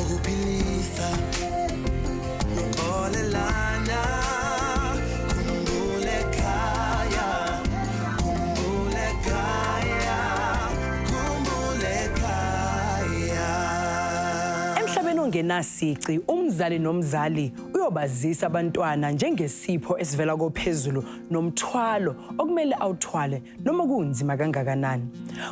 ngokuphilisa ngixolelana Khumbul'ekhaya Khumbul'ekhaya Khumbul'ekhaya. Emhlabeni ongenasici umzali nomzali uyobazisa abantwana njengesipho esivela kophezulu nomthwalo okumele awuthwale noma kunzima kangakanani.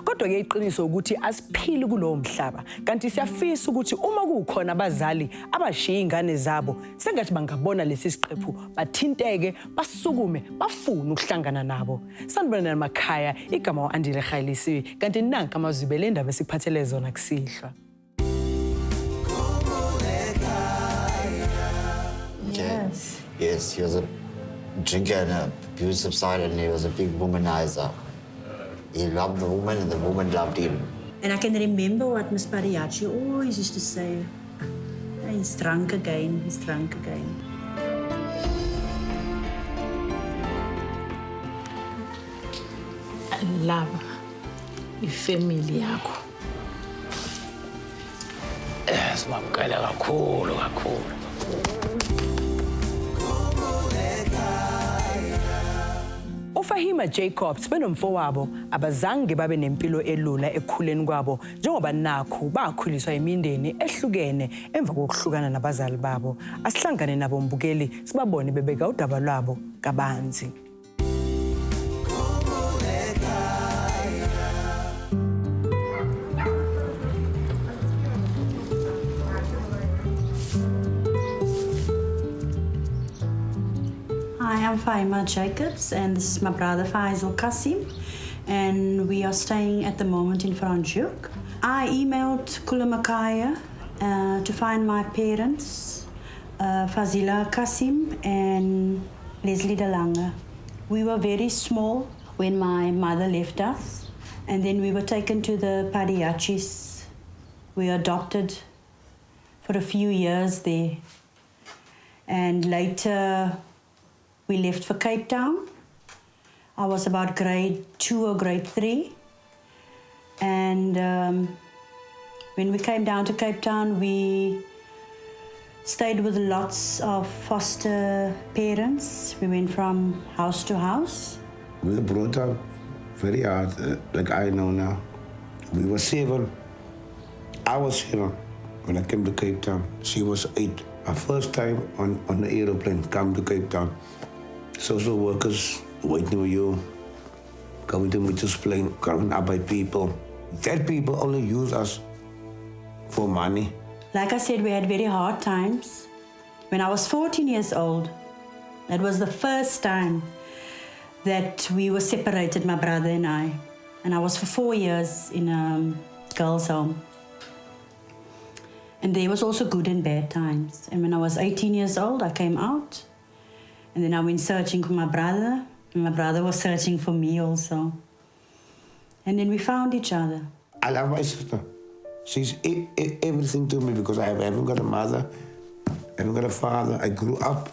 Kodwa ke iqiniso ukuthi asiphili kulowo mhlaba kanti siyafisa ukuthi uma kukhona abazali abashiya ingane zabo sengathi bangabona lesi siqephu bathinteke basukume bafuna ukuhlangana nabo. Sanibona namakhaya igama uAndile lisiwe kanti nanka amazwibele indaba esiphathele zona kusihlwa. Yes. Yes, he was a drinker and an abusive side, and he was a big womanizer. He loved the woman, and the woman loved him. And I can remember what Miss Pariachi always used to say, he's drunk again, he's drunk again. I love ifamily yakho. Simamkele kakhulu kakhulu. uFahima Jacobs benomfowabo abazange babe nempilo elula ekukhuleni kwabo njengoba nakho bakhuliswa imindeni ehlukene emva kokuhlukana nabazali babo. Asihlangane nabo mbukeli sibabone bebeka udaba lwabo kabanzi. Hi, I'm Fahima Jacobs, and this is my brother Faisal Qasim, and we are staying at the moment in Franschhoek. I emailed Khumbul'ekhaya to find my parents, Fazila Qasim and Leslie de Lange. We were very small when my mother left us, and then we were taken to the Pariachis. We were adopted for a few years there, and later we left for Cape Town. I was about grade 2 or grade 3. And when we came down to Cape Town, we stayed with lots of foster parents. We went from house to house. We were brought up very hard, like I know now. We were 7. I was 7 when I came to Cape Town. She was 8. Our first time on the aeroplane, come to Cape Town. Social workers waiting for you, going to Mitchell's plane, coming up by people. That people only use us for money. Like I said, we had very hard times. When I was 14 years old, that was the first time that we were separated, my brother and I. And I was for 4 years in a girls' home. And there was also good and bad times. And when I was 18 years old, I came out. And then I went searching for my brother, and my brother was searching for me also. And then we found each other. I love my sister. She's everything to me because I haven't got a mother, I haven't got a father. I grew up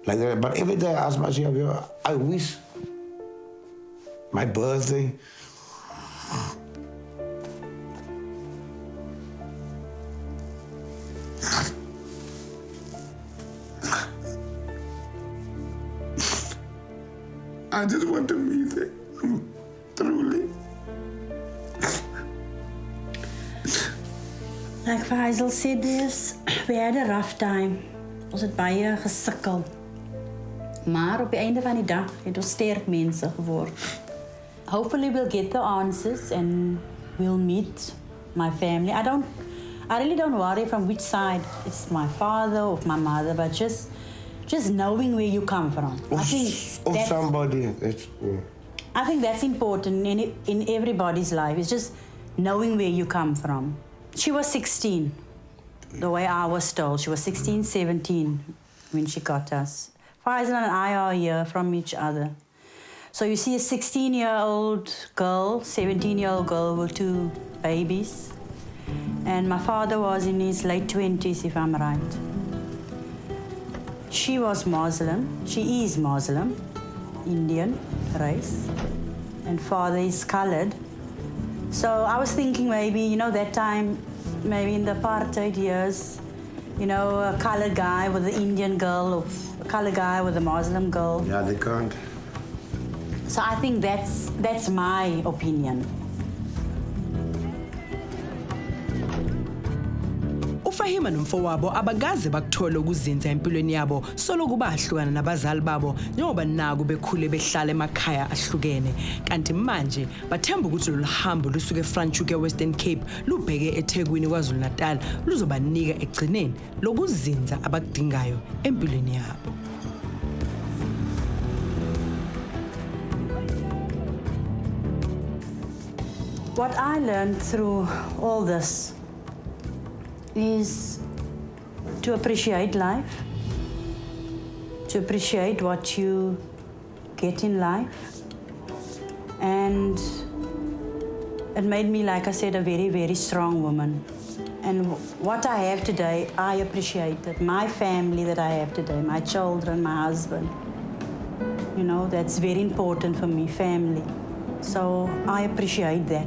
like that. But every day I ask myself, I wish my birthday, I just want to meet her, truly. Like Faisal said this, we had a rough time. Ons het baie gesukkel. Maar op die einde van die dag het ons sterk mense geword. Hopefully we'll get the answers and we'll meet my family. I really don't worry from which side it's my father or my mother, but just knowing where you come from. I think that's important in everybody's life. It's just knowing where you come from. She was 16, the way I was told. She was 16, 17 when she got us. Faisal and I are a year from each other. So you see a 16-year-old girl, 17-year-old girl with 2 babies. And my father was in his late 20s, if I'm right. She was Muslim. She is Muslim, Indian race. And father is colored. So I was thinking maybe, that time maybe in the apartheid years, you know, a colored guy with an Indian girl or a colored guy with a Muslim girl. Yeah, they can't. So I think that's my opinion. uFahima nomfowabo abagaze bakuthola ukuzinza empilweni yabo solo kuba ahlukana nabazali babo njengoba naku bekhule behlala emakhaya ahlukene kanti manje bathemba ukuthi lo hambo lusuke eFranschhoek eWestern Cape lubheke eThekwini kwaZulu Natal luzobanika egcineni lokuzinza abakudingayo empilweni yabo. What I learned through all this is to appreciate life, to appreciate what you get in life. And it made me, like I said, a very, very strong woman. And what I have today, I appreciate it. My family that I have today, my children, my husband. You know, that's very important for me, family. So I appreciate that.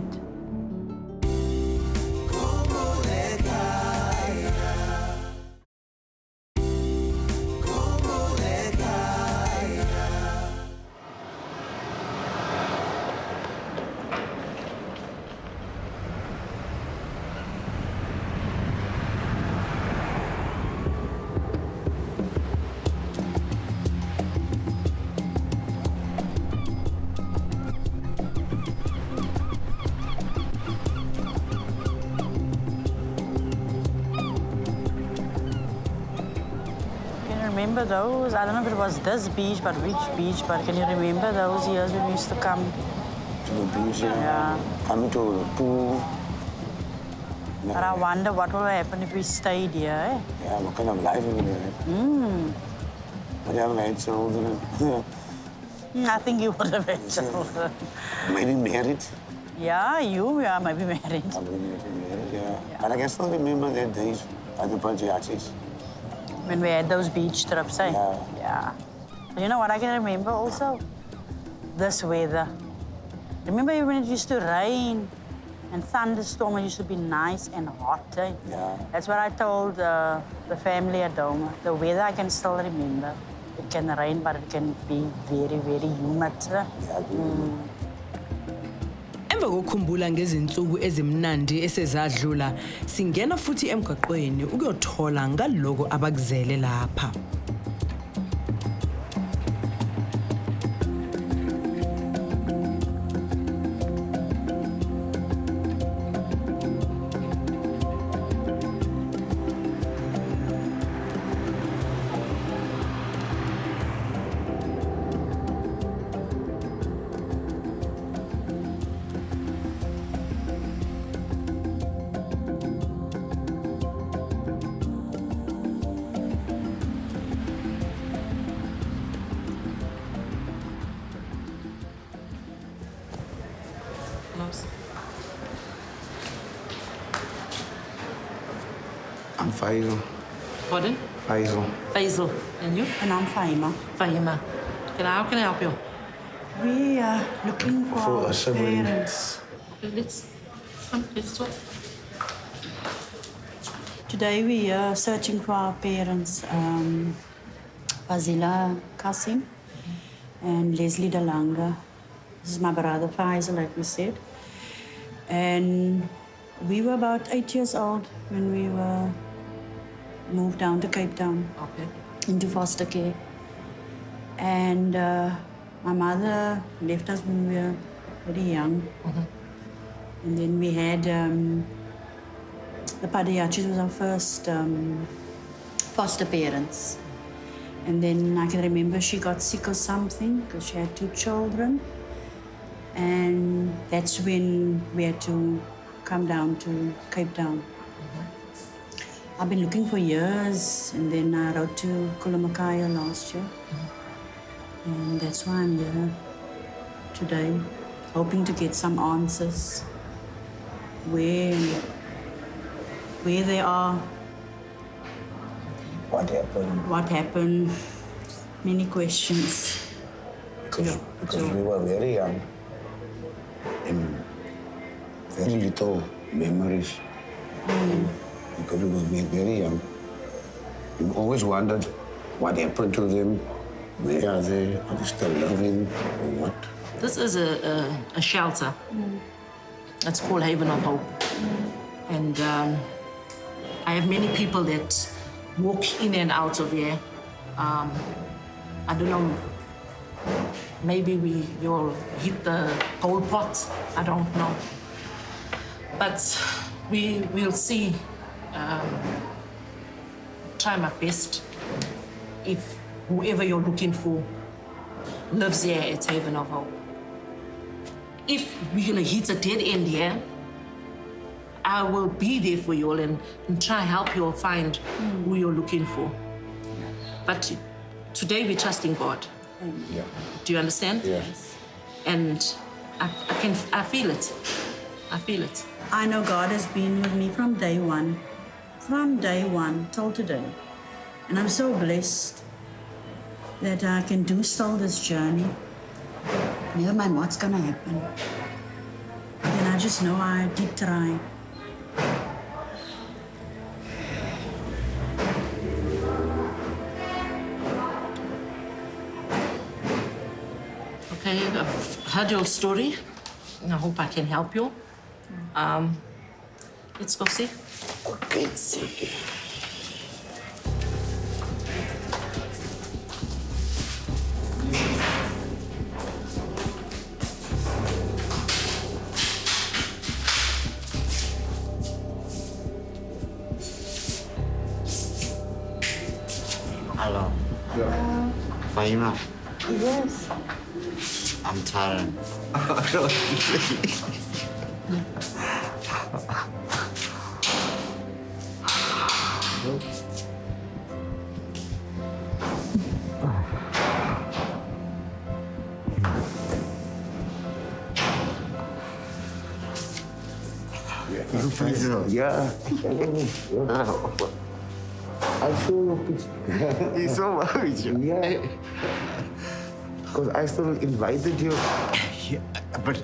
Remember those? I don't know if it was this beach, but which beach, but can you remember those years when we used to come? To the beach, yeah. Coming to the pool. But I wonder what will happen if we stayed here, eh? Yeah, what kind of life we would have. But I haven't had children. I think you would have had children. Maybe married. Yeah, you are maybe married. Probably married, yeah. But I can still remember that days at the Panchayachis. When we had those beach trips, eh? Yeah. Yeah. But you know what I can remember also? This weather. Remember when it used to rain and thunderstorm, it used to be nice and hot, eh? Yeah. That's what I told the family at home. The weather I can still remember. It can rain, but it can be very, very humid. Yeah, Emva kokukhumbula ngezinsuku ezimnandi esezadlula singena futhi emgaqweni ukuyothola ngaloko abakuzele lapha. I'm Faisal. Pardon? Faisal. Faisal. And you? And I'm Fahima. Fahima. How can I help you? We are looking for For a our sibling. parents. Okay, let's talk. Today we are searching for our parents, Fazila Kasim and Leslie Dalanga. This is my brother Faisal, like we said. And we were about 8 years old when we were moved down to Cape Town Okay. into foster care. And my mother left us when we were very young. And then we had the Padayachis was our first foster parents. And then I can remember she got sick or something because she had 2 children. And that's when we had to come down to Cape Town. I've been looking for years, and then I wrote to Khumbul'ekhaya last year. And that's why I'm here today, hoping to get some answers. Where they are, What happened? what happened, many questions. Because we were very young and very little memories Because we were very young. We always wondered what happened to them. Where are they? Are they still living or what? This is a shelter. It's called Haven of Hope. And I have many people that walk in and out of here. I don't know, maybe you'll hit the gold pot, I don't know. But we'll see, try my best if whoever you're looking for lives here at Haven of Hope. If we're gonna hit a dead end here, I will be there for you all and try help you all find who you're looking for. But today we trust in God. Yeah. Do you understand? Yes. And I feel it. I feel it. I know God has been with me from day one till today. And I'm so blessed that I can do still this journey. Never mind what's gonna happen. And I just know I did try. Okay, I've heard your story. I hope I can help you. Let's go see. Okay. Hello. Yeah. Fahima, Yes. I'm tired. Yeah. I saw your picture. You saw my picture? Yeah. Because I still invited you. Yeah, but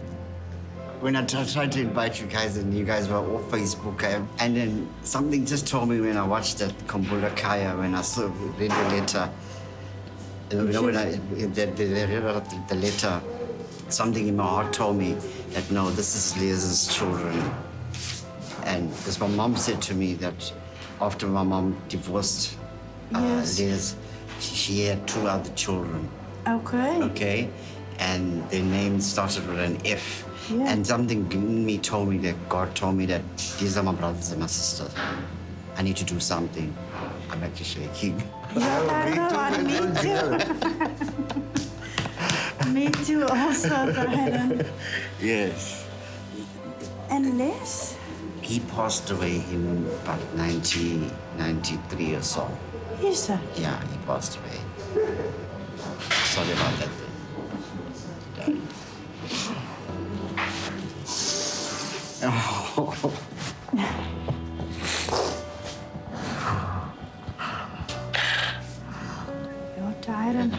when I tried to invite you guys and you guys were off Facebook, and then something just told me when I watched that Khumbul'ekhaya, when I saw read the letter, you know, when I read the letter, something in my heart told me that no, this is Leah's children. And because my mom said to me that after my mom divorced Leah's, she had 2 other children. Okay. Okay, and their names started with an F. Yeah. And something in me told me that God told me that these are my brothers and my sisters. I need to do something. I'm actually shaking. Yeah, me too. Me too also, Taran. Yes. And Les? He passed away in about 1993 or so. Yes, sir. Yeah, he passed away. Sorry about that. Daddy. You're tired.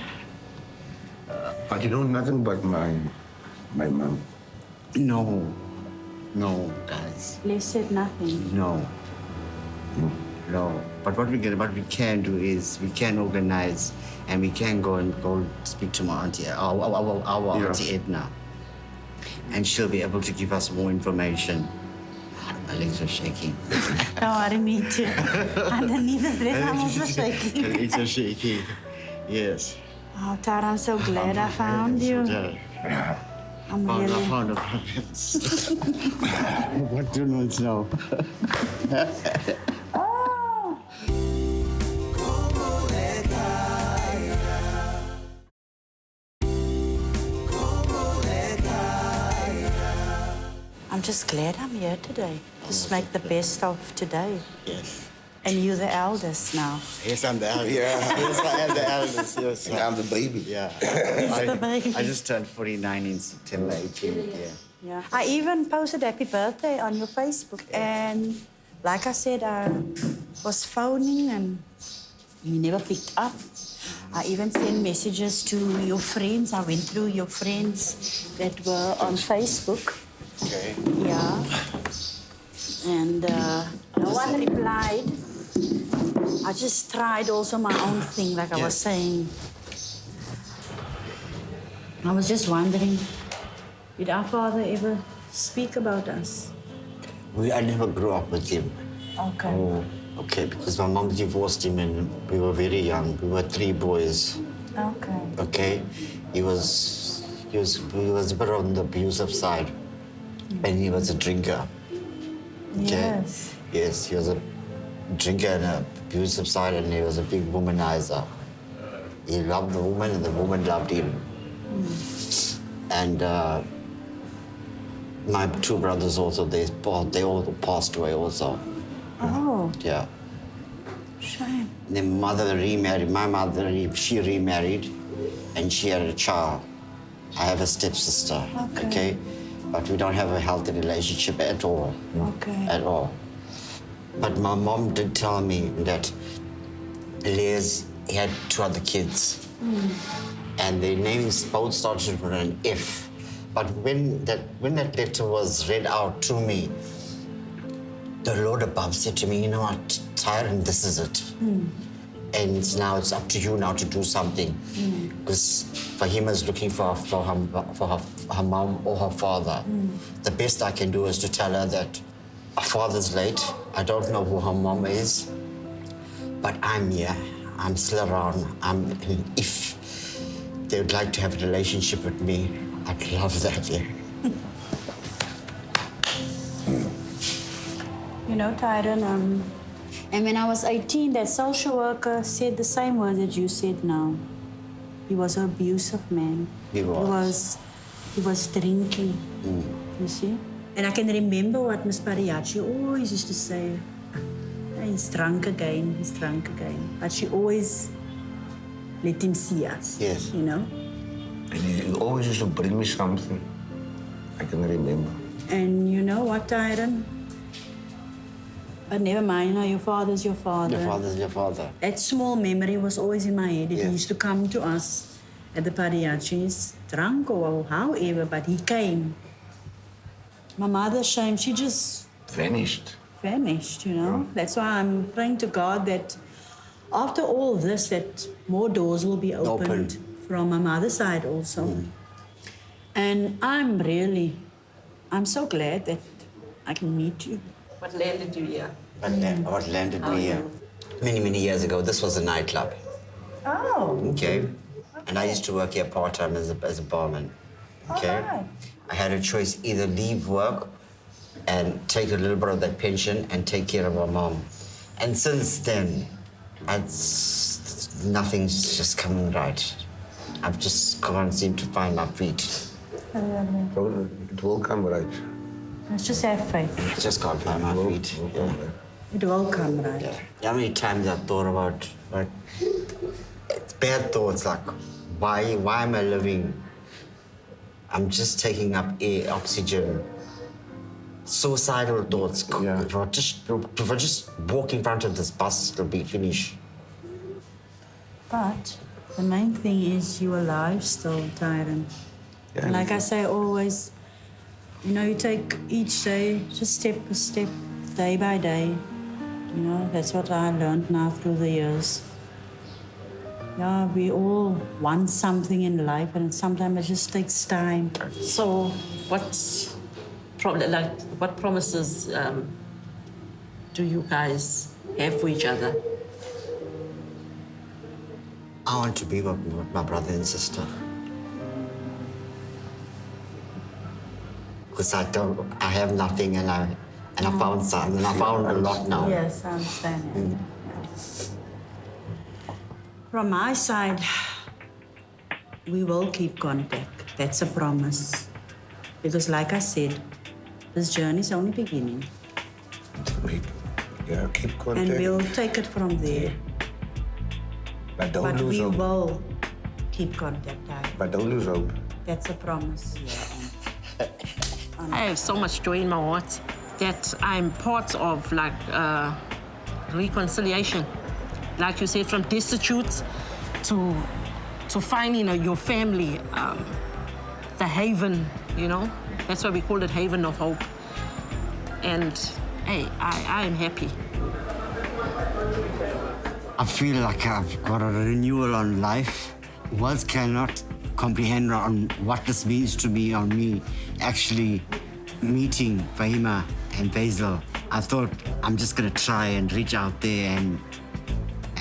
But you know nothing but my mom. No, guys. Les said nothing. No. But what we can do is we can organize and we can go speak to my auntie, our auntie Edna, and she'll be able to give us more information. My legs are shaking. Don't worry, me too. Underneath the dress, I'm also shaking. My legs are shaking. Yes. Oh, Tara, I'm so glad I found you. Yeah. I'm I really... found a province. What do you know? Oh! I'm just glad I'm here today. Just make the best of today. Yes. And you're the eldest now. Yes, I'm the eldest. Yeah. Yes, I am the eldest. Yes. And I'm the baby. Yeah. He's the baby. I just turned 49 in September 18th. Yeah. Yeah. I even posted happy birthday on your Facebook. And like I said, I was phoning and you never picked up. I even sent messages to your friends. I went through your friends that were on Facebook. Okay. Yeah. And No one replied. I just tried also my own thing, like I was saying. I was just wondering, did our father ever speak about us? I never grew up with him. Okay. Oh, okay, because my mom divorced him and we were very young. We were 3 boys. Okay. Okay, he was a bit on the abusive side, and he was a drinker. Okay? Yes, he was a drinker and an abusive side, and he was a big womanizer. He loved the woman, and the woman loved him. And my 2 brothers also, they all passed away also. Oh, Yeah. shame. The mother remarried. My mother, she remarried, and she had a child. I have a stepsister. Okay. But we don't have a healthy relationship at all. Okay. At all. But my mom did tell me that Les had 2 other kids, and their names both started with an F. But when that letter was read out to me, the Lord above said to me, you know what, Tyron, this is it. And now it's up to you now to do something. Because Fahima is looking for her mom or her father. The best I can do is to tell her that her father's late. I don't know who her mom is, but I'm here. I'm still around. If they would like to have a relationship with me, I'd love that, yeah. You know, Tyron, and when I was 18, that social worker said the same words that you said now. He was an abusive man. He was. He was drinking, you see? And I can remember what Miss Pariachi always used to say. He's drunk again, he's drunk again. But she always let him see us, Yes. you know? And he always used to bring me something. I can remember. And you know what, Tyron? But never mind, you know, your father's your father. Your father's your father. That small memory was always in my head. He used to come to us at the Pariachis, drunk or however, but he came. My mother's shame, she just Vanished. vanished, you know. That's why I'm praying to God that after all this, that more doors will be opened from my mother's side also. And I'm so glad that I can meet you. What landed you here? What landed me here? Many, many years ago, this was a nightclub. Oh. Okay. And I used to work here part-time as a barman. Okay. Alright. I had a choice, either leave work and take a little bit of that pension and take care of my mom. And since then, nothing's just coming right. I've just can't seem to find my feet. So it will come right. Let's just have faith. I just can't find my feet. It will come right. It will come right. Yeah. How many times I've thought about, like, it's bad thoughts, like, why am I living? I'm just taking up air, oxygen. Suicidal thoughts. Yeah. If I just walk in front of this bus, it'll be finished. But the main thing is you're alive still, Tyron. Yeah. And like I say always, you know, you take each day, just step by step, day by day. You know, that's what I learned now through the years. Yeah, we all want something in life, and sometimes it just takes time. So, what promises do you guys have for each other? I want to be with my brother and sister. Because I have nothing, and I found something, and I found a lot now. Yes, I understand. Yeah. From my side, we will keep contact. That's a promise. Because like I said, this journey is only beginning. Yeah, keep contact. And we'll take it from there. But don't But lose we hope. will keep contact. But don't lose hope. That's a promise. I have so much joy in my heart that I'm part of, like, reconciliation. Like you said, from destitute to finding your family, the haven, you know? That's why we call it Haven of Hope. And, hey, I am happy. I feel like I've got a renewal on life. Words cannot comprehend on what this means to me, on me actually meeting Fahima and Basil. I thought I'm just gonna try and reach out there and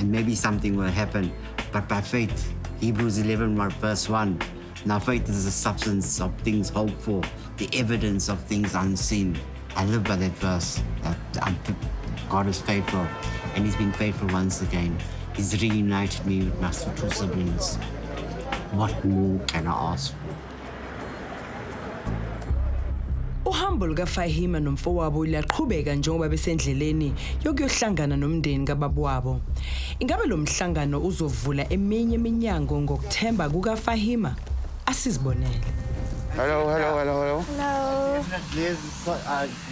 maybe something will happen. But by faith, Hebrews 11 verse 1, now faith is the substance of things hoped for, the evidence of things unseen. I live by that verse, that God is faithful, and he's been faithful once again. He's reunited me with my two siblings. What more can I ask for? Uhambo lukaFahima nomfowabo luyaqhubeka njengoba besendleleni yokuyohlangana nomndeni kababa wabo. Ingabe lo mhlangano uzovula eminye iminyango ngokuthemba kukaFahima? Asizibonele. Hello.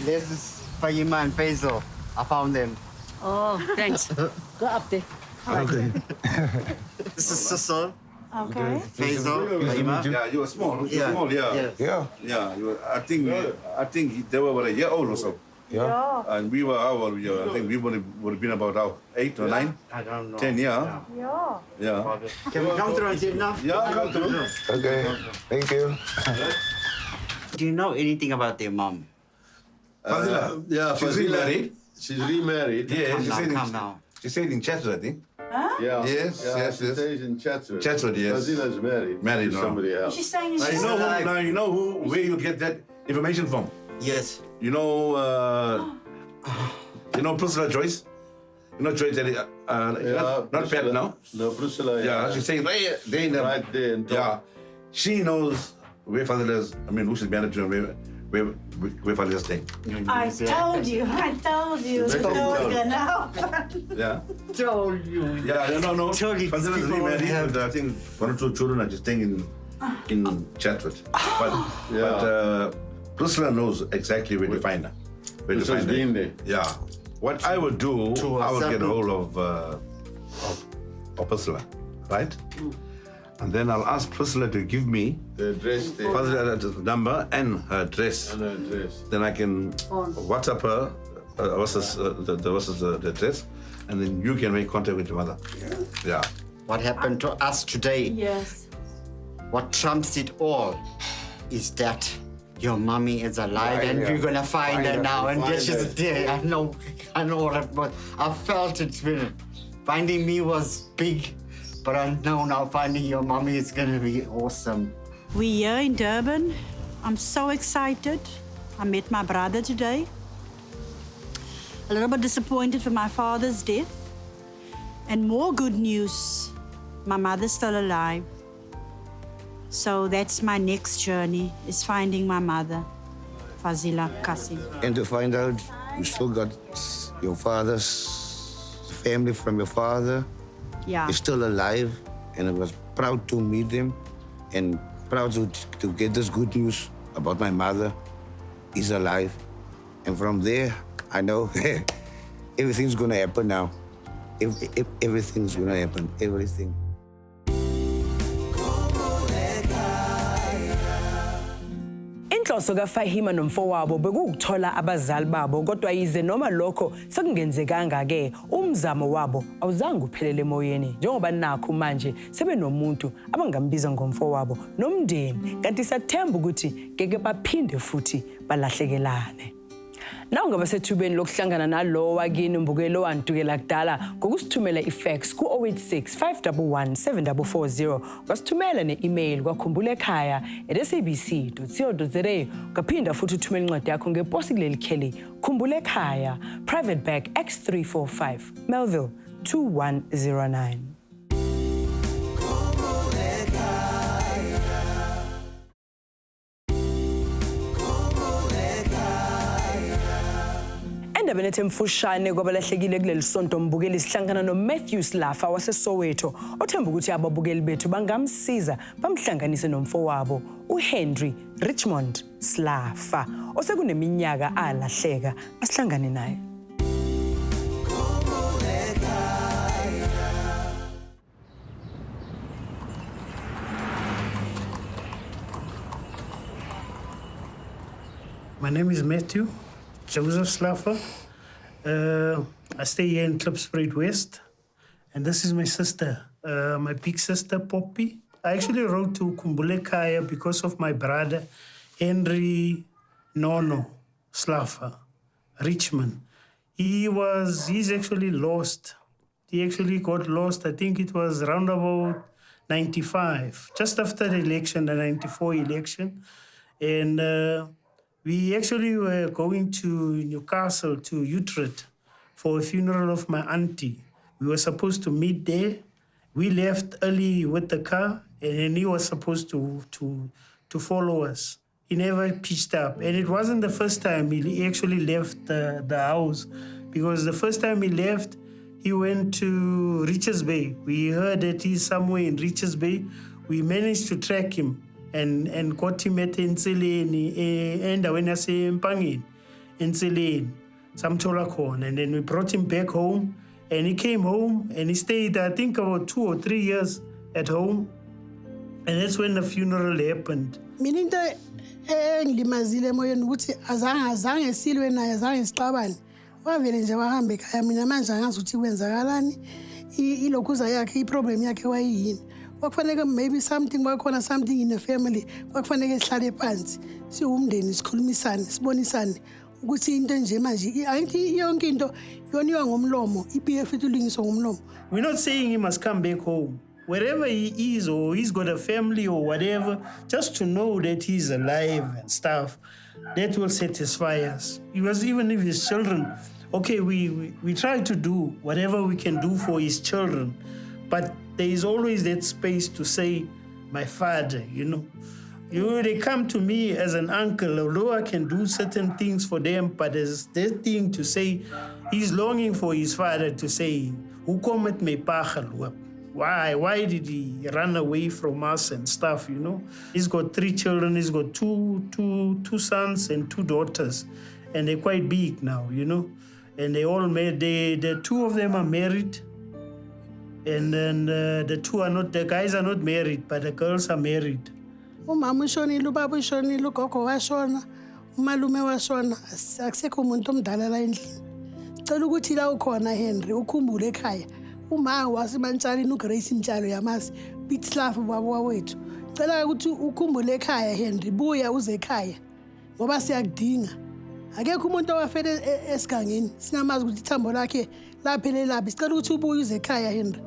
There's Fahima and Basil. I found them. Oh, thanks. Go up there. Okay. This is Sissel. Okay. Basil, Fahima. Yeah, you were small. You were Yeah. small, yeah. Yeah. Yeah. Yeah, you were, I think they were about a year old or so. Yeah. And we were how old? I think we would have been about 8 or 9, I don't know. 10, yeah. Yeah. Can we come through and sit now? Yeah, come through. Okay. Thank you. Do you know anything about their mom? Fazila. Yeah, She's Fazila, remarried. She's remarried. Yeah, Come now. she stayed in Chatsworth, I think. Yeah. Yes, yeah, yes, she yes. stays in Chatsworth. Chatsworth, yes. Fazila's married. Married to now. somebody else. She's staying in Now you know where you get that information from. Yes. You know Priscilla Joyce? You know Joyce, not Pat now. No, Priscilla. Yeah, she's saying right there in the, Right there in top. yeah. She knows where Fazila is, who she's married to and where Fazila is staying. I told you. It was gonna happen. Yeah. Told you. Yeah, no. Told you Fazila is people remarried, have- but I think one or two children are just staying in Chatsworth. But Priscilla knows exactly where to find her. Where to Priscilla's find her. been there. Yeah. What I would do, To I would accept get a it. hold of Priscilla, right? And then I'll ask Priscilla to give me The address there. Fazlila's number and her address. And the address. Then I can WhatsApp her, the address, and then you can make contact with your mother. Yeah. What happened to us today? Yes. What trumps it all is that your mommy is alive and we're gonna find her now and get she's there. I know that, but I felt it. Finding me was big, but I know now finding your mommy is gonna be awesome. We're here in Durban. I'm so excited. I met my brother today. A little bit disappointed for my father's death. And more good news, my mother's still alive. So that's my next journey, is finding my mother, Fazila Kassim. And to find out you still got your father's family from your father. Yeah. Is still alive, and I was proud to meet him and proud to get this good news about my mother. He's alive. And from there, I know everything's gonna happen now. Everything's gonna happen, everything. Inhloso kaFahima nomfowabo bekukuthola abazali babo kodwa yize noma lokho sekungenzekanga ke umzamo wabo awuzange uphelele emoyeni njengoba nakho manje sebenomuntu abangambiza ngomfowabo nomndeni kanti sathemba ukuthi ngeke baphinde futhi balahlekelane. Nawu ngaba sethubeni lokuhlangana nalo wakini umbukelo wantukela kudala ngokusithumela ifax ku 086 511 7440 wasithumela ne-email kwa.khumbul'ekhaya@sabc.co.za kaphinda futhi uthumela incwadi yakho ngeposi kuleli kheli Khumbul'ekhaya Private Bag X345 Melville 2109. Endabeni ethemfushane kwabalahlekile kuleli sonto mbukeli sihlangana noMatthew Slafa waseSoweto othemba ukuthi ababukeli bethu bangamsiza bamhlanganise nomfowabo uHenry Richmond Slafa osekuneminyaka alahleka asihlangane naye. My name is Matthew Joseph Slaffer. I stay here in Klipspruit West, And this is my sister, my big sister, Poppy. I actually wrote to Khumbul'ekhaya because of my brother, Henry Nono Slaffa, Richmond. He's actually lost. He actually got lost. I think it was around about 95, just after the election, the 94 election. And we actually were going to Newcastle, to Utrecht, for a funeral of my auntie. We were supposed to meet there. We left early with the car, and then he was supposed to follow us. He never pitched up. And it wasn't the first time he actually left the house, because the first time he left, he went to Richards Bay. We heard that he's somewhere in Richards Bay. We managed to track him and got him at Nseleni, and when I say Mpangeni, Nseleni, Samtola Khona. And then we brought him back home, and he came home and he stayed, I think, about 2 or 3 years at home. And that's when the funeral happened. Meaning that engilimazile emoyeni ukuthi azange silwe naye, azange sixabane. Wavele nje wahambe ekhaya, mina manje angazi ukuthi kwenzakalani. Ilokhuza yakhe, iproblem yakhe wayiyini. Kwakufanele maybe kwakhona something in the family, kwakufanele sihlale phansi siwumndeni sikhulumisane sibonisane ukuthi into nje manje angithi yonke into yoniwa ngomlomo, ipiye futhi ulingiswa ngomlomo. We're not saying he must come back home. Wherever he is, or he's got a family or whatever, just to know that he's alive and stuff, that will satisfy us. Because even if his children, okay, we try to do whatever we can do for his children, but there is always that space to say, my father, you know. They come to me as an uncle, although I can do certain things for them, but there's that thing to say, he's longing for his father to say, "Who come at me pachal?" Why did he run away from us and stuff, you know? He's got 3 children. He's got two sons and 2 daughters, and they're quite big now, you know? And they all married. The 2 of them are married, and then the guys are not married, but the girls are married. Umama ushonile, ubaba ushonile, ugogo washona, umalume washona, akusekho umuntu omdala la endlini. Cela ukuthi la ukhona Henry, ukhumbule ekhaya. Uma wasibantshalini uGrace Mtshalo yamasi, big slav baba wethu. Cela ukuthi ukhumbule ekhaya Henry, buya uze ekhaya. Ngoba siyakudinga. Akekho umuntu owafela esigangeni. Singamazi ukuthi ithambo lakhe laphelelaphi. Sicela ukuthi ubuye uze ekhaya Henry.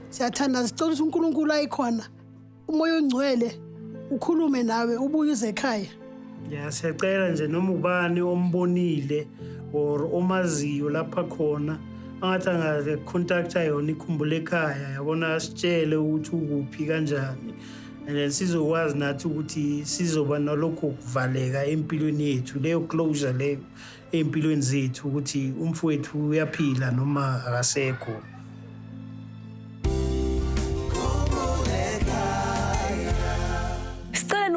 Siyathanda sicela ukuthi uNkulunkulu ayikhona. Umoya ongcwele ukhulume nawe ubuye uze ekhaya. Yeah, siyacela nje noma ubani ombonile or omaziyo lapha khona angathi angacontacta yona iKhumbul'ekhaya, yabona asitshele ukuthi ukuphi kanjani, and then sizokwazi nathi ukuthi sizoba nalokho kuvaleka empilweni yethu, leyo closure leyo empilweni zethu ukuthi umfowethu uyaphila noma akasekho.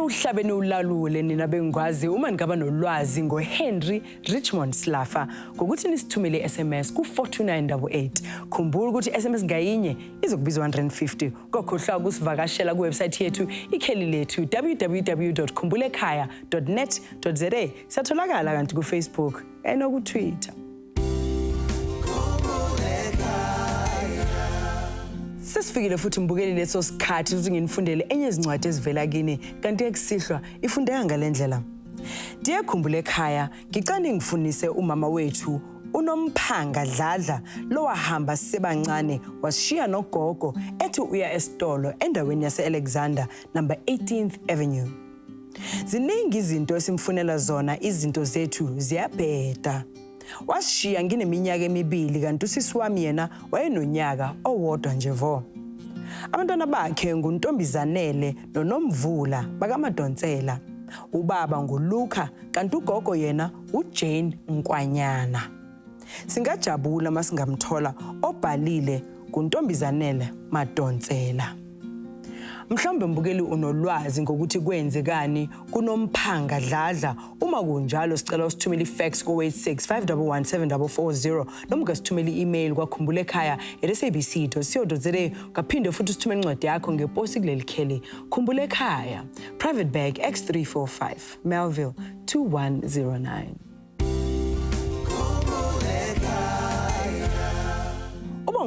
Uhlabeni ulalule nina bengwazi uma ngaba nolwazi ngoHenry Richmond Slaffa ngokuthi nisithumele iSMS ku42988. Khumbula ukuthi iSMS ngayinye izokubiza 150. Kokhohlwa ukusivakashela kuwebsite yethu ikheli lethu www.khumbul'ekhaya.net.za. Satholakala kanti kuFacebook enokuTwitter. Sesifikile futhi mbukeli leso sikhathi ukuthi nginifundele enye izincwadi ezivela kini kanti ekusihlwa ifundeka ngalendlela. Ndiye Khumbul'ekhaya ngicane ngifundise umama wethu unomphanga dladla lo wahamba sebancane washiya nogogo ethi uya esitolo endaweni yase-Alexander number 18th Avenue. Ziningi izinto esimfunela zona, izinto zethu ziyabheda. Washiya ngineminyaka emibili kanti usisi wami yena wayenonyaka owodwa nje vo. Abantwana bakhe nguNtombizanele noNomvula bakaMadonsela. Ubaba nguLuka kanti ugogo yena uJane Nkwanyana. Singajabula masingamthola obhalile kuNtombizanele Madonsela. Mhlawumbe mbukeli unolwazi ngokuthi kwenzekani kunomphanga dladla. Uma kunjalo sicela usithumele ifax ku86 511 7440 noma ungasithumela i-email kwa.khumbul'ekhaya@sabc.co.za. Kaphinde futhi usithumele incwadi yakho ngeposi kuleli kheli Khumbul'ekhaya, Private Bag X345, Melville 2109.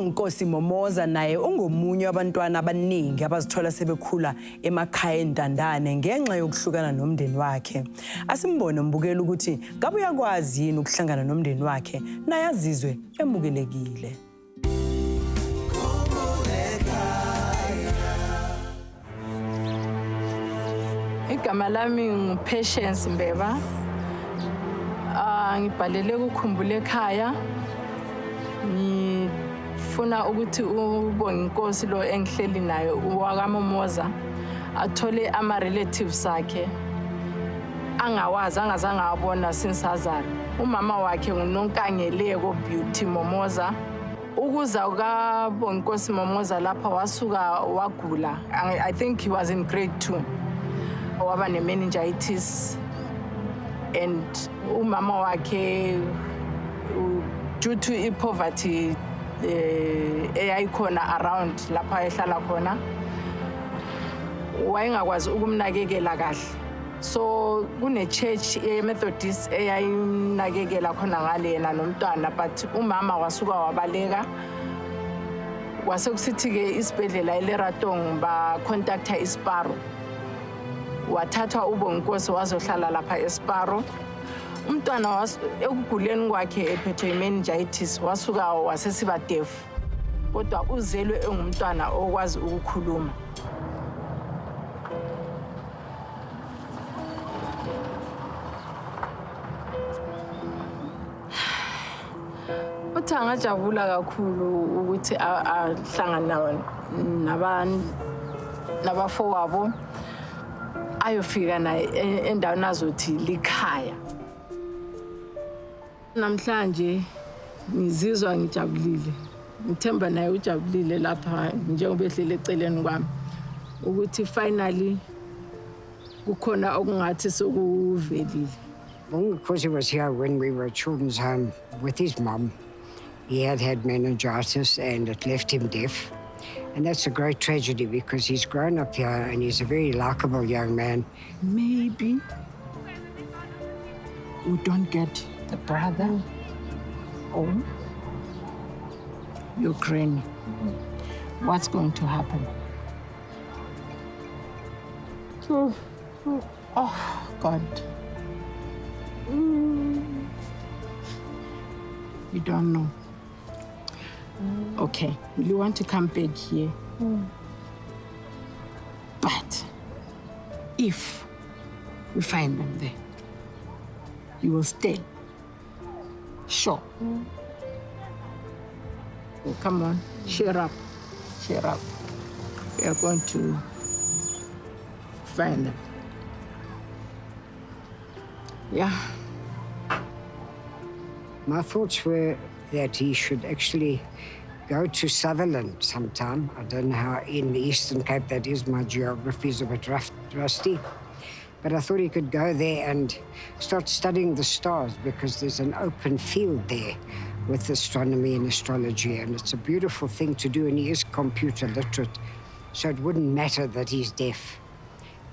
uNkosi Momoza naye ungomunye wabantwana abaningi abazithola sebekhula emakhaya entandane ngenxa yokuhlukana nomndeni wakhe. Asimbone umbukela ukuthi ngabe uyakwazi yini ukuhlangana nomndeni wakhe naye azizwe emukelekile. Igama lami nguPatience Mbeba. Ngibhalele kuKhumbul'ekhaya. Ngifuna ukuthi uBonginkosi lo engihleli naye uwakaMomoza athole ama-relatives akhe angawazi angazange abona since azalwa. Umama wakhe nguNonkangeleko Beauty Momoza. Ukuza kaBonginkosi Momoza lapha wasuka wagula. I think he was in grade 2. Waba ne-meningitis and umama wakhe due to poverty eyayikhona around lapha ehlala khona wayengakwazi ukumnakekela kahle. So kune-church ye-Methodist eyayinakekela khona ngale yena nomntwana, but umama wasuka wabaleka. Kwase kusithi-ke isibhedlela eLeratong ba-contacta iSparo. Wathathwa uBonginkosi wazohlala lapha eSparo. Umntwana ekuguleni kwakhe ephethwe yi-meningitis wasuka wasesiba deaf. Kodwa uzelwe engumntwana okwazi ukukhuluma. Uthi angajabula kakhulu ukuthi ahlangana nabafowabo ayofika naye endaweni azothi likhaya. Namhlanje ngizizwa ngijabulile. Ngithemba naye ujabulile lapha njengoba ehlele eceleni kwami ukuthi finally kukhona okungathi sokuvelile. Because he was here when we were at children's home with his mum. He had meningitis and it left him deaf. And that's a great tragedy because he's grown up here and he's a very likable young man. Maybe we don't get the brother or your granny. What's going to happen? Oh, God. You don't know. Okay, you want to come back here. But if we find them there, you will stay. Sure. Oh, come on, cheer up. Cheer up. We are going to find them. Yeah. My thoughts were that he should actually go to Sutherland sometime. I don't know how in the Eastern Cape that is. My geography is a bit rusty. But I thought he could go there and start studying the stars because there's an open field there with astronomy and astrology, and it's a beautiful thing to do, and he is computer literate, so it wouldn't matter that he's deaf.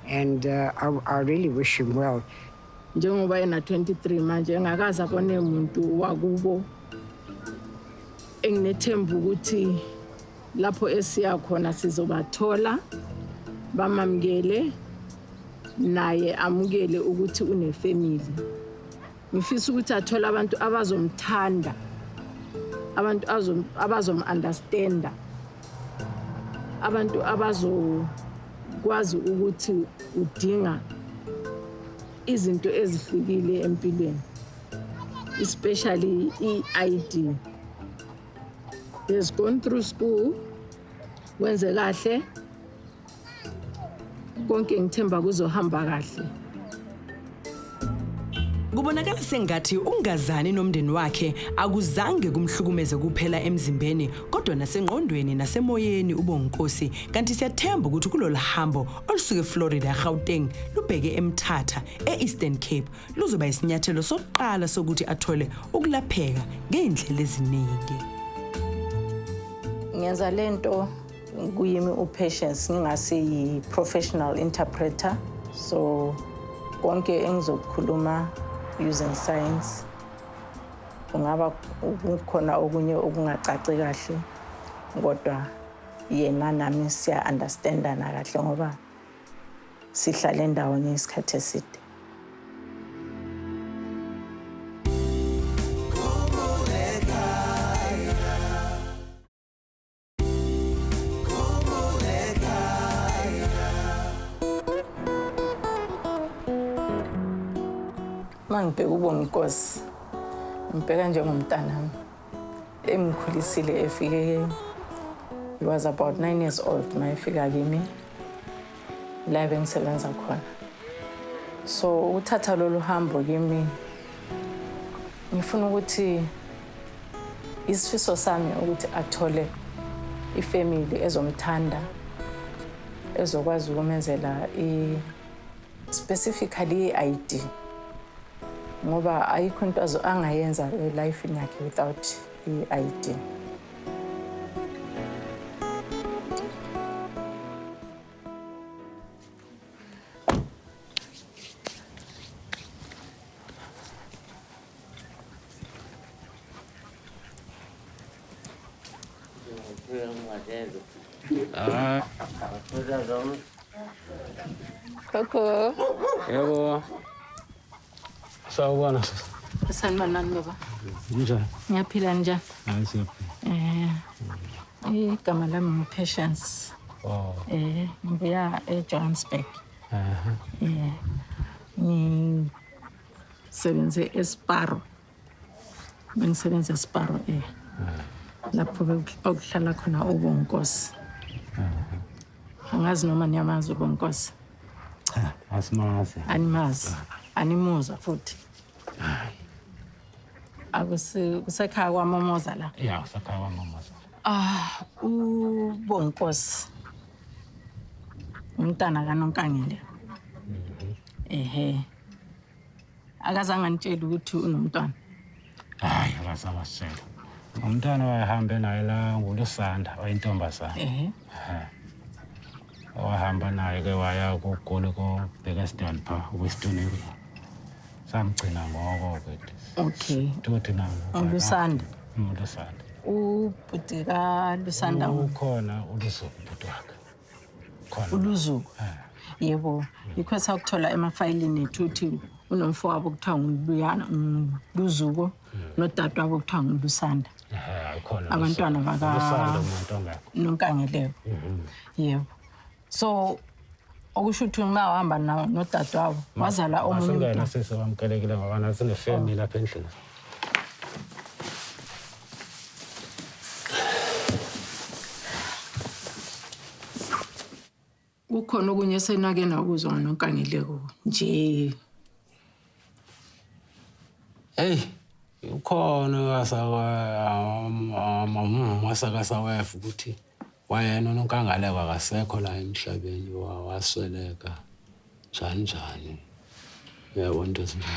And I really wish him well. Njengoba ena 23 manje engakaza abone umuntu wakubo enginethemba ukuthi lapho esiya khona sizobathola bamamkele naye amukele ukuthi unefamily. Ngifisa ukuthi athola abantu abazomthanda, abantu abazom-understanda, abantu abazokwazi ukuthi udinga izinto ezihlukile empilweni, especially i-ID. He's gone through school, wenze kahle, konke ngithemba kuzohamba kahle. Kubonakala sengathi ungazani nomndeni wakhe akuzange kumhlukumeze kuphela emzimbeni kodwa nasengqondweni nasemoyeni uBonginkosi, kanti siyathemba ukuthi kulolu hambo olusuke eFlorida eGauteng lubheke eMthatha eEastern Cape luzoba isinyathelo sokuqala sokuthi athole ukulapheka ngeindlela eziningi. Ngenza lento kuyimi uPatience ngingase yi-professional interpreter, so konke engizokukhuluma using science. Kungaba khona okunye okungacaci kahle Kodwa yena nami siya understandana kahle ngoba sihlala endaweni isikhathi eside. Mangibheka uBonginkosi, ngibheka njengomntanami emkhulisile efike. He was about 9 years old mayefika kimi la bengisebenza khona. So uthatha lolu hambo kimi ngifuna ukuthi isifiso sami ukuthi athole ifamily ezomthanda ezokwazi ukumenzela specifically i-ID ngoba ayikho into angayenza life yakhe without i-ID. Koko. Yebo. Sawubona sisi. Sanibonani baba. Njani? Ngiyaphila njani? Hayi siyaphila. Igama lami ngu-Patience. Oh. Ngibuya eJohannesburg. Ngisebenze eSparo. Bengisebenza eSparo lapho okuhlala khona uBonginkosi. Angazi noma niyamazi uBonginkosi. Cha, asimazi. Animazi. Animuza futhi. Kusekhaya kwaMamoza la. Ya, kusekhaya kwaMamoza. uBonginkosi umntana kaNonkangile. Akazange anitshele ukuthi unomntwana. Hayi, akasabasela. Umntwana wahambe naye la nguLusanda, wayintombazana. Wahamba naye ke waya kuGoli koBekeston pha Westoneri. Samgcina ngoko ke. Okay. Tuthi na uLusanda. uLusanda. Ubhuti kaLusanda ukhona uLuzuku ubhuti wakhe. Khona. uLuzuku. Yebo, yikho sakuthola emafayilini ethu uthi unomfowabo kuthiwa nguLuzuku nodade wabo kuthiwa nguLusanda. Khona. Abantwana uLusanda uMantonga. Nonkangeleyo. Yebo. So okusho ukuthi uma uhamba nodade wabo wazala omunye umntwana. Sisi wamkelekile ngoba nathi sinefamily lapha endlini. Kukhona okunye senake nakuzwa ngoNonkangileko nje. Hey, ukhona wasakasawefu ukuthi wayena uNonkangaleko akasekho la emhlabeni wasweleka njani. Yabo into ezinjalo.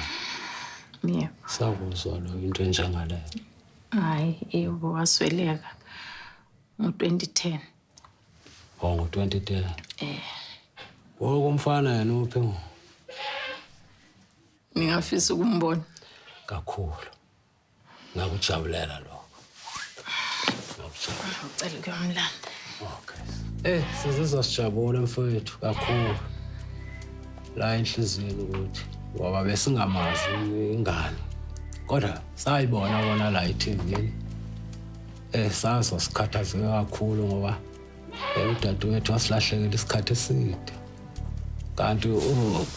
Yebo. Sakuzwa lo into enjengaleyo. Hayi, yebo wasweleka ngo-2010. Ngo-2010. Wokumfana yena uphi ngo? Ngingafisa ukumbona. Kakhulu. Ngakujabulela lokho. Ngicela ukuyomlanda. Okay. Sizizwa sijabule mfowethu kakhulu. La enhlizweni ukuthi ngoba besingamazi ingane. Kodwa sayibona bona la eTV. Sazwa sikhathazeke kakhulu ngoba udadewethu wasilahlekela isikhathi eside. Kanti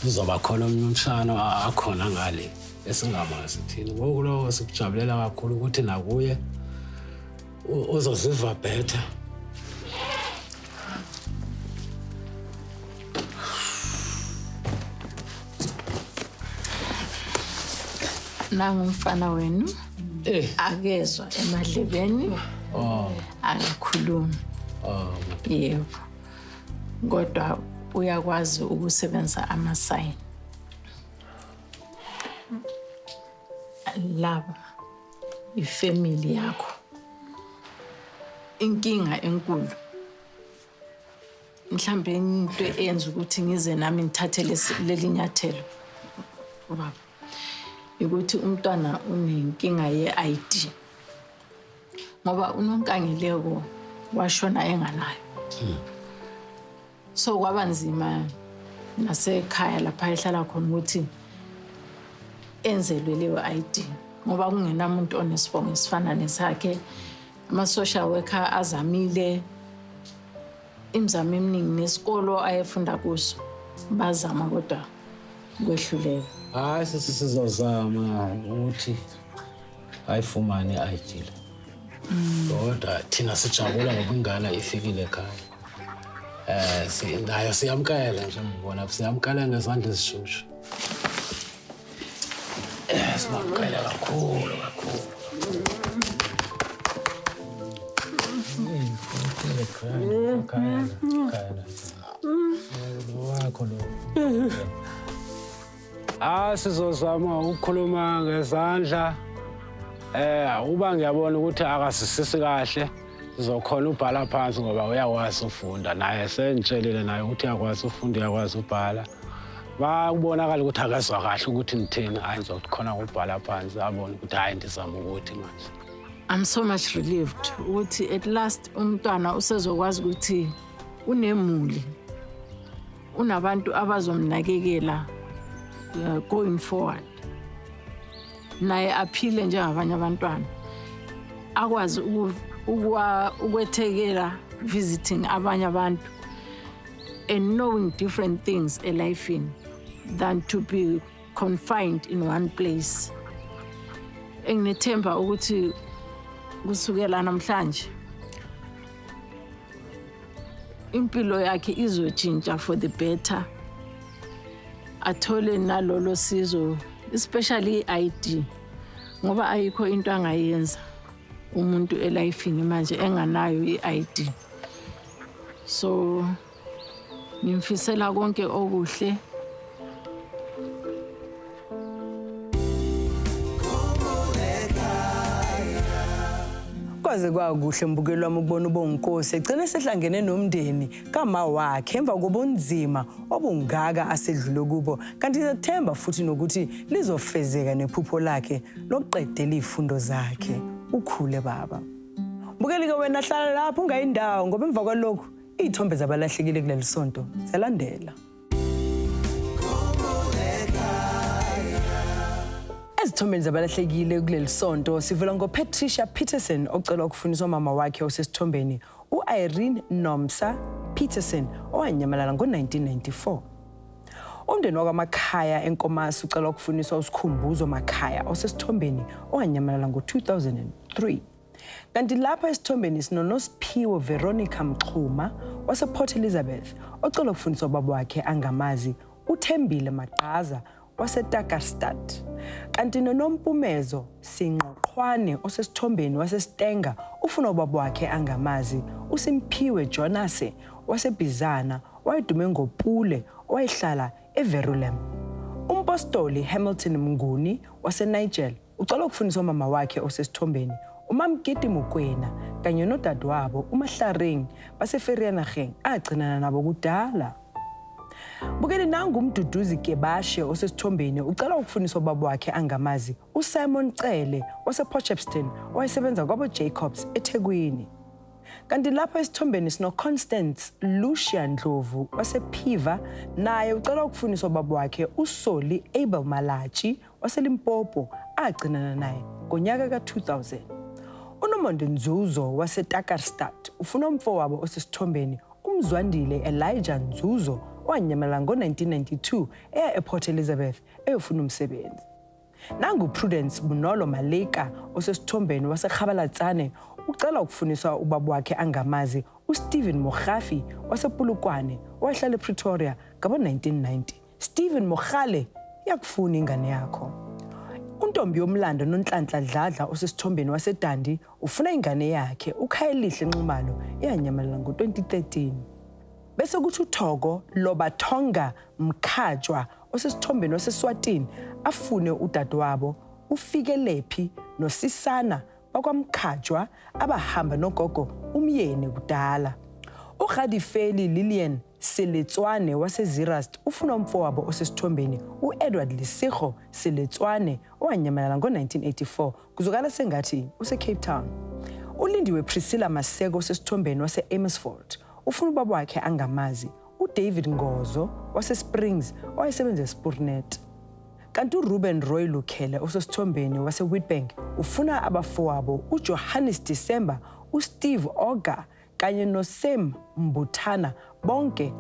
uzoba khona omnye umshana akhona ngale esingamazi thina. Ngoku lokho sikujabulela kakhulu ukuthi nakuye uzoziva better. Nangumfana wenu akezwa emadlebeni akakhulumi. Yebo. Kodwa uyakwazi ukusebenza ama-sign. Laba ifamily yakho. Inkinga enkulu. Mhlambe into eyenza ukuthi ngize nami ngithathe leli nyathelo. Ubaba. Ukuthi umntwana unenkinga ye-ID. Ngoba uNonkangileko washona enganayo. So kwaba nzima nasekhaya lapha ehlala khona ukuthi enzelwe leyo ID ngoba kungenamuntu onesibongo esifana nesakhe. Ama-social worker azamile imizamo eminingi nesikolo ayefunda kuso bazama kodwa kwehluleka. Hayi sizozama ukuthi ayifumane i-ID le. Kodwa thina sijabula ngoba ingane ifikile ekhaya. Nayo siyamkela nje ngibona siyamkela ngezandla ezishushu. Siyamkela kakhulu. Sizozama ukukhuluma ngezandla. Uba ngiyabona ukuthi akasisisi kahle, sizokhona ubhala phansi ngoba uyakwazi ufunda. Naye senitshelile naye ukuthi uyakwazi ufunda, uyakwazi ubhala. Bakubonakala ukuthi akazwa kahle ukuthi nithini, hayi ngizokhona ukubhala phansi abone ukuthi hayi ndizama ukuthi manje. I'm so much relieved ukuthi at last umntwana usezokwazi ukuthi unemuli. Unabantu abazomnakekela going forward. Naye aphile njengabanye abantwana. Akwazi ukwethekela visiting abanye abantu and knowing different things elifini than to be confined in one place. Engithemba ukuthi kusukela namhlanje impilo yakhe izotshintsha for the better. Athole nalolo sizo, especially i-ID ngoba ayikho into angayenza umuntu elifini manje enganayo i-ID. So ngimfisela konke okuhle. Kwaze kwakuhle mbukelo wami ukubona uBonginkosi egcina sehlangene nomndeni kama wakhe emva kobunzima obungaka asedlule kubo, kanti sethemba futhi nokuthi lizofezeka nephupho lakhe lokuqedela izifundo zakhe. Ukhule baba. Mbukeli ke wena hlala lapho ungayindawo ngoba emva kwalokho izithombe zabalahlekile kuleli sonto ziyalandela. Ezithombeni zabalahlekile kuleli sonto sivela ngoPatricia Peterson ocela ukufundiswa mama wakhe osesithombeni uIrene Nomsa Peterson owanyamalala ngo-1994. Umndeni wakwaMakhaya eNkomazi ucela ukufundiswa uSikhumbuzo Makhaya osesithombeni owanyamalala ngo-2003. Kanti lapha esithombeni sinoNosiphiwe Veronica Mxuma wasePort Elizabeth ocela ukufundiswa ubaba wakhe angamazi uThembile Maqaza waseTakastad. Kanti noNompumezo Singqoqhwane osesithombeni waseStenga ufuna ubaba wakhe angamazi uSimphiwe Jonase waseBizana wayedume ngoPule owayehlala eVerulem. Umpostoli Hamilton Mnguni waseNigel ucela ukufundiswa mama wakhe osesithombeni uMamgidi Mukwena kanye nodadewabo uMahlareng baseFerianageng agcinana nabo kudala. Bukeli nangu umduduzi Kebashe osesithombeni ucela ukufundiswa ubaba wakhe angamazi uSimon Cele wasePortchepston owayesebenza kwabo Jacobs eThekwini. Kanti lapha esithombeni sino Constance Lucia Ndlovu wasePhiva naye ucela ukufundiswa ubaba wakhe uSoli Abel Malachi waseLimpopo agcinana naye ngonyaka ka-2000. uNomonde Nzuzo waseTakastad ufuna umfowabo osesithombeni uMzwandile Elijah Nzuzo owanyamalala ngo-1992 eya ePort Elizabeth eyofuna umsebenzi. Nangu Prudence Bunolo Maleka osesithombeni waseKhabalatsane ucela ukufundiswa ubaba wakhe angamazi uStephen Mogafi wasePulukwane owayehlala ePretoria ngabo-1990. Stephen Mogale yakufuna ingane yakho. Untombi yomlando noNhlanhla Dladla osesithombeni waseDandi ufuna ingane yakhe uKhayelihle Nxumalo eyanyamalala ngo-2013. Bese kuthi uThogo Lobathonga Mkhatshwa osesithombeni waseSwatini afune udadewabo uFikelephi noSisana bakwaMkhatshwa abahamba nogogo umyeni kudala. uGadifeli Lillian Seletswane waseZirast ufuna umfowabo osesithombeni uEdward Lisigo Seletswane owanyamalala ngo-1984 kuzokala sengathi useCape Town. ulindiwe Priscilla Maseko osesithombeni wase-Amersfoort ufuna ubaba wakhe angamazi uDavid Ngozo wase-Springs owayesebenza eSpoornet. Kanti uRuben Roy Lukhele osesithombeni wase-Witbank ufuna abafowabo uJohannes December, uSteve Oga kanye noSam Mbuthana bonke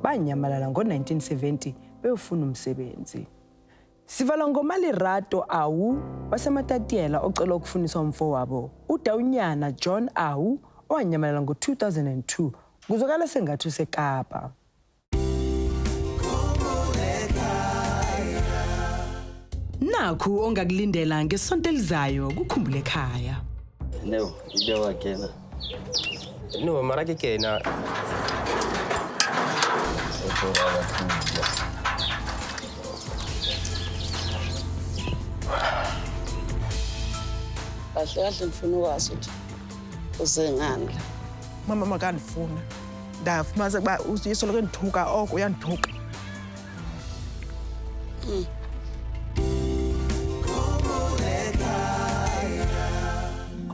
banyamalala ngo-1970 beyofuna umsebenzi. Sivala ngoMalirato Awu waseMatatiyela ocela ukufuniswa umfowabo uDawunyana John Awu owanyamalala ngo-2002 kuzokala sengathi useKapa. Nakhu ongakulindela ngesonto elizayo kukhumbule ekhaya. No, ide wa kena. No, mara ke kena. Kahle kahle ngifuna ukwazi ukuthi uzengani. Mama makandifuna. Ndafumaza kuba uyisoloke ndithuka oko uyandithuka.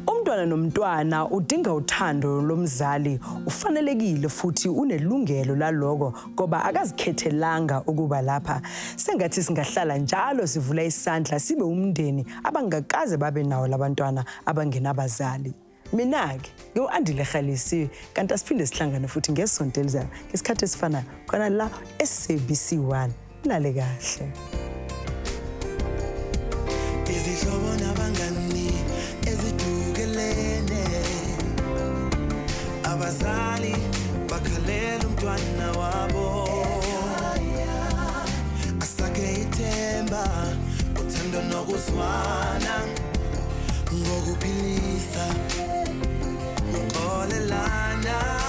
Umntwana nomntwana udinga uthando lomzali, ufanelekile futhi unelungelo laloko ngoba akazikhethelanga ukuba lapha. Sengathi singahlala njalo sivula isandla sibe umndeni abangakaze babe nawo labantwana abangenabazali. Mina-ke ngiwu-Andile Khalisi kanti asiphinde sihlangane futhi ngesonto elizayo ngesikhathi esifanayo khona la SABC 1. Lale kahle. Izihlobo nabangani ezidukelene abazali bakhalela umntwana wabo asake ithemba uthando nokuzwana ngokuphilisa olelana